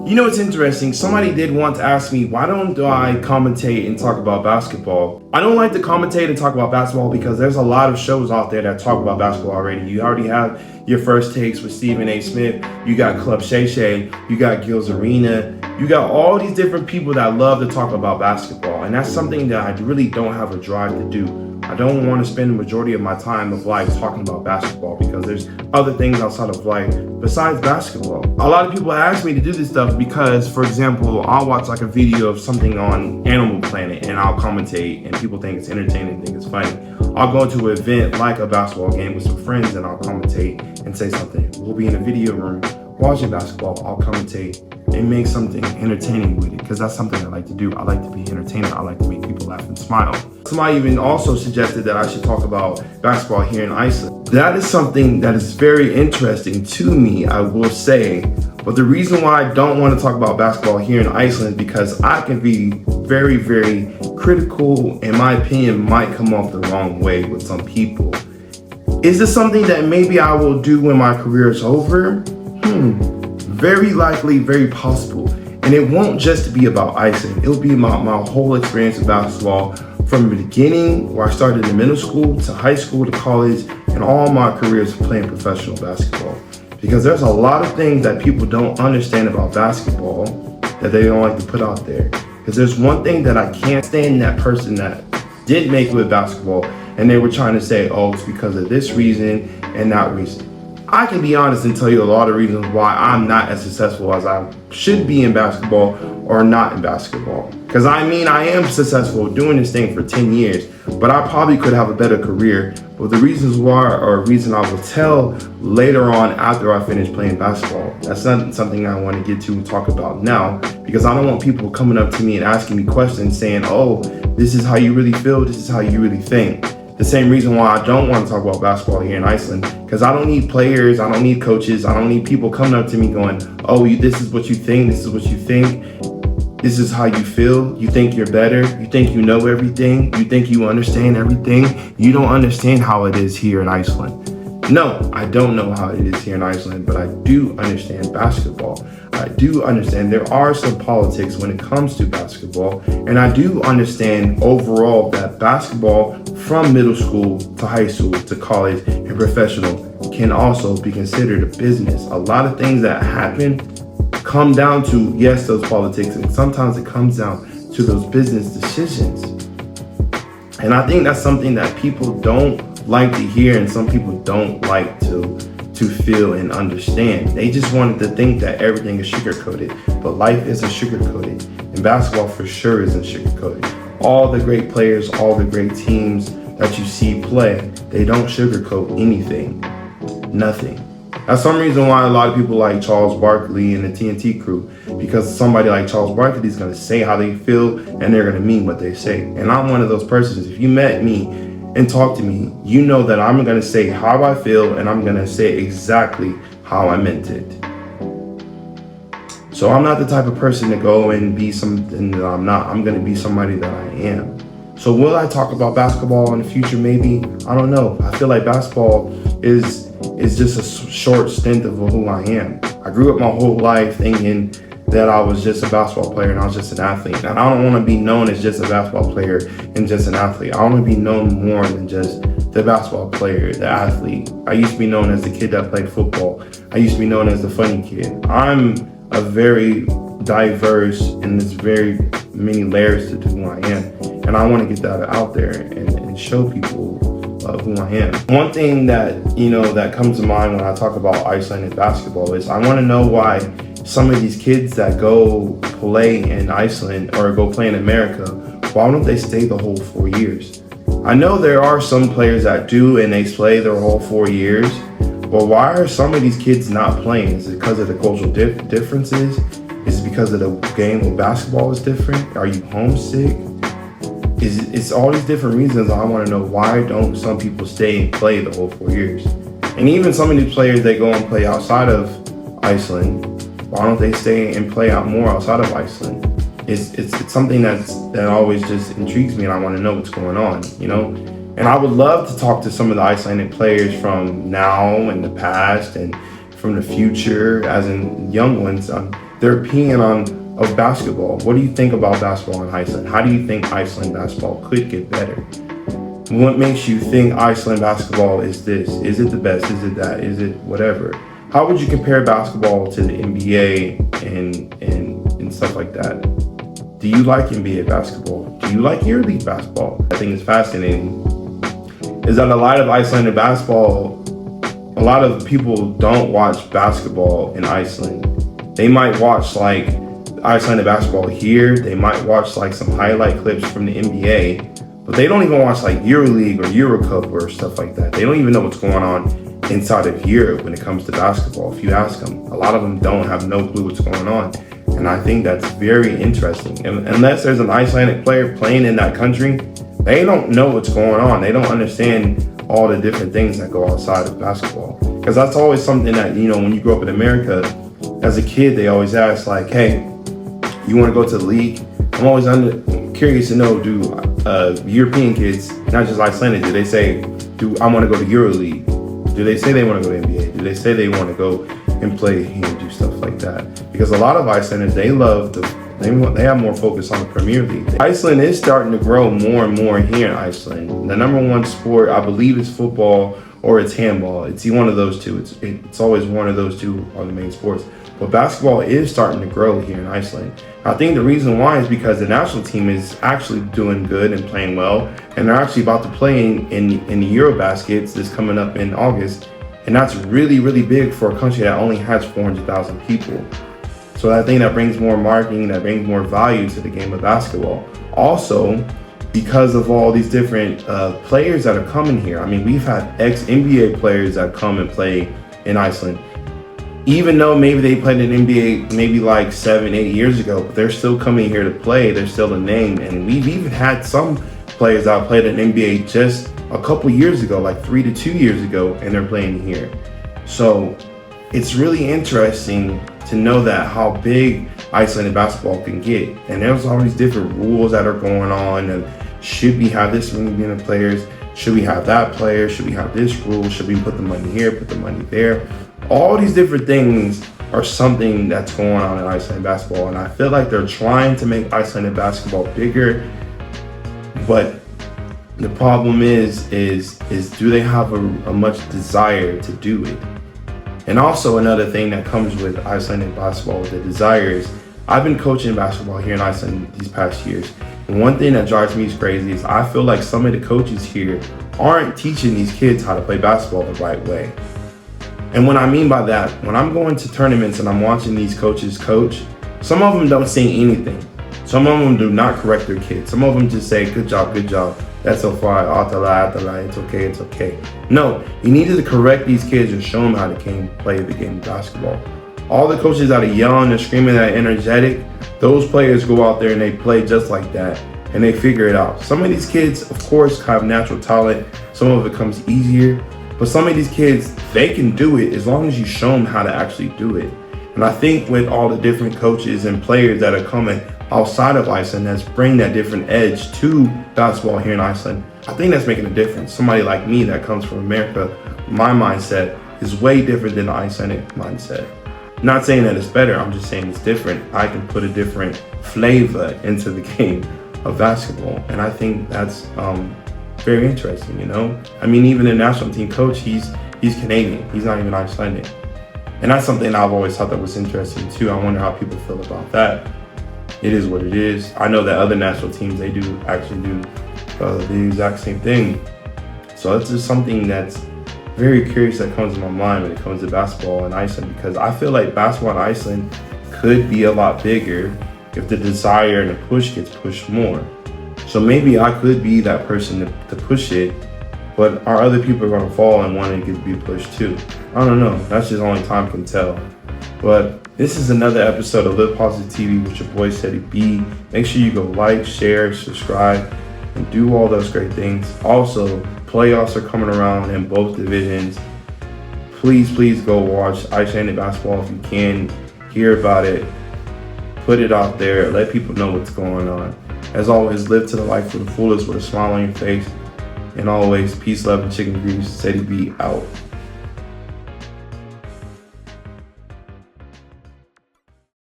You know, it's interesting. Somebody did want to ask me, why don't I commentate and talk about basketball? I don't like to commentate and talk about basketball because there's a lot of shows out there that talk about basketball already. You already have your First Takes with Stephen A. Smith. You got Club Shay Shay. You got Gil's Arena. You got all these different people that love to talk about basketball. And that's something that I really don't have a drive to do. I don't want to spend the majority of my time of life talking about basketball because there's other things outside of life besides basketball. A lot of people ask me to do this stuff because, for example, I'll watch like a video of something on Animal Planet and I'll commentate and people think it's entertaining, think it's funny. I'll go to an event like a basketball game with some friends and I'll commentate and say something. We'll be in a video room watching basketball, I'll commentate and make something entertaining with it because that's something I like to do. I like to be entertainer. I like to make people laugh and smile. Somebody even also suggested that I should talk about basketball here in Iceland. That is something that is very interesting to me, I will say. But the reason why I don't want to talk about basketball here in Iceland is because I can be very, very critical. In my opinion, might come off the wrong way with some people. Is this something that maybe I will do when my career is over? Very likely, very possible. And it won't just be about Iceland. It'll be my whole experience of basketball from the beginning, where I started in middle school to high school to college, and all my careers playing professional basketball. Because there's a lot of things that people don't understand about basketball that they don't like to put out there. Because there's one thing that I can't stand, that person that did make it with basketball and they were trying to say, oh, it's because of this reason and that reason. I can be honest and tell you a lot of reasons why I'm not as successful as I should be in basketball or not in basketball. Because I am successful doing this thing for 10 years, but I probably could have a better career. But the reasons why, or reason I will tell later on after I finish playing basketball. That's not something I want to get to and talk about now, because I don't want people coming up to me and asking me questions saying, oh, this is how you really feel, this is how you really think. The same reason why I don't want to talk about basketball here in Iceland, because I don't need players, I don't need coaches, I don't need people coming up to me going, oh, this is what you think, this is what you think, this is how you feel, you think you're better, you think you know everything, you think you understand everything, you don't understand how it is here in Iceland. No, I don't know how it is here in Iceland, but I do understand basketball. I do understand there are some politics when it comes to basketball, and I do understand overall that basketball from middle school to high school to college and professional can also be considered a business. A lot of things that happen come down to, yes, those politics, and sometimes it comes down to those business decisions. And I think that's something that people don't like to hear, and some people don't like to feel and understand. They just wanted to think that everything is sugar-coated, but life isn't sugar-coated, and basketball for sure isn't sugar-coated. All the great players, all the great teams that you see play, they don't sugarcoat anything, nothing. That's some reason why a lot of people like Charles Barkley and the TNT crew, because somebody like Charles Barkley is going to say how they feel and they're going to mean what they say. And I'm one of those persons. If you met me and talk to me, you know that I'm going to say how I feel and I'm going to say exactly how I meant it. So I'm not the type of person to go and be something that I'm not. I'm going to be somebody that I am. So will I talk about basketball in the future? Maybe. I don't know. I feel like basketball is just a short stint of who I am. I grew up my whole life thinking that I was just a basketball player and I was just an athlete. And I don't want to be known as just a basketball player and just an athlete. I want to be known more than just the basketball player, the athlete. I used to be known as the kid that played football. I used to be known as the funny kid. I'm a very diverse, and there's very many layers to who I am. And I want to get that out there and show people who I am. One thing that, that comes to mind when I talk about Iceland and basketball is I want to know why some of these kids that go play in Iceland or go play in America, why don't they stay the whole 4 years? I know there are some players that do and they play their whole 4 years, but why are some of these kids not playing? Is it because of the cultural differences? Is it because of the game of basketball is different? Are you homesick? It's all these different reasons. I want to know, why don't some people stay and play the whole 4 years? And even some of these players that go and play outside of Iceland, why don't they stay and play out more outside of Iceland? It's something that always just intrigues me, and I want to know what's going on, And I would love to talk to some of the Icelandic players from now and the past and from the future, as in young ones. their opinion of basketball. What do you think about basketball in Iceland? How do you think Iceland basketball could get better? What makes you think Iceland basketball is this? Is it the best? Is it that? Is it whatever? How would you compare basketball to the NBA and stuff like that? Do you like NBA basketball? Do you like EuroLeague basketball? I think it's fascinating is that a lot of Icelandic basketball, a lot of people don't watch basketball in Iceland. They might watch like Icelandic basketball here. They might watch like some highlight clips from the NBA, but they don't even watch like EuroLeague or Eurocup or stuff like that. They don't even know what's going on inside of Europe when it comes to basketball. If you ask them, a lot of them don't have no clue what's going on. And I think that's very interesting. And unless there's an Icelandic player playing in that country, they don't know what's going on. They don't understand all the different things that go outside of basketball. Because that's always something that, when you grow up in America, as a kid, they always ask like, hey, you want to go to the league? I'm always curious to know, do European kids, not just Icelandic, do they say, I want to go to EuroLeague? Do they say they want to go to NBA? Do they say they want to go and play and do stuff like that? Because a lot of Icelanders, they have more focus on the Premier League. Iceland is starting to grow more and more here in Iceland. The number one sport, I believe, is football or it's handball. It's one of those two. It's always one of those two are the main sports. But basketball is starting to grow here in Iceland. I think the reason why is because the national team is actually doing good and playing well, and they're actually about to play in the Eurobaskets that's coming up in August, and that's really, really big for a country that only has 400,000 people. So I think that brings more marketing, that brings more value to the game of basketball. Also, because of all these different players that are coming here. I mean, we've had ex-NBA players that come and play in Iceland. Even though maybe they played in NBA maybe like 7-8 years ago, but they're still coming here to play. They're still a name. And we've even had some players that played in NBA just a couple years ago, like 3 to 2 years ago, and they're playing here. So it's really interesting to know that how big Icelandic basketball can get. And there's all these different rules that are going on. And should we have this many of players? Should we have that player? Should we have this rule? Should we put the money here, put the money there? All these different things are something that's going on in Icelandic basketball. And I feel like they're trying to make Icelandic basketball bigger. But the problem is do they have a much desire to do it? And also another thing that comes with Icelandic basketball with the desire is I've been coaching basketball here in Iceland these past years. And one thing that drives me crazy is I feel like some of the coaches here aren't teaching these kids how to play basketball the right way. And what I mean by that, when I'm going to tournaments and I'm watching these coaches coach, some of them don't say anything. Some of them do not correct their kids. Some of them just say, good job, that's so far, atala, it's okay. No, you needed to correct these kids and show them how to play the game of basketball. All the coaches that are yelling and screaming that are energetic, those players go out there and they play just like that and they figure it out. Some of these kids, of course, have natural talent. Some of it comes easier. But some of these kids, they can do it as long as you show them how to actually do it. And I think with all the different coaches and players that are coming outside of Iceland that's bring that different edge to basketball here in Iceland, I think that's making a difference. Somebody like me that comes from America, my mindset is way different than the Icelandic mindset. Not saying that it's better, I'm just saying it's different. I can put a different flavor into the game of basketball. And I think that's very interesting, I mean, even the national team coach, he's Canadian. He's not even Icelandic. And that's something I've always thought that was interesting too. I wonder how people feel about that. It is what it is. I know that other national teams, they do actually do the exact same thing. So it's just something that's very curious that comes to my mind when it comes to basketball in Iceland, because I feel like basketball in Iceland could be a lot bigger if the desire and the push gets pushed more. So maybe I could be that person to push it, but are other people going to fall and want it to be pushed too? I don't know. That's just only time can tell. But this is another episode of Live Positive TV with your boy Steady B. Make sure you go like, share, subscribe, and do all those great things. Also, playoffs are coming around in both divisions. Please go watch Icelandic basketball if you can. Hear about it. Put it out there. Let people know what's going on. As always, live to the life of the fullest with a smile on your face. And always, peace, love, and chicken grease. Steady B out.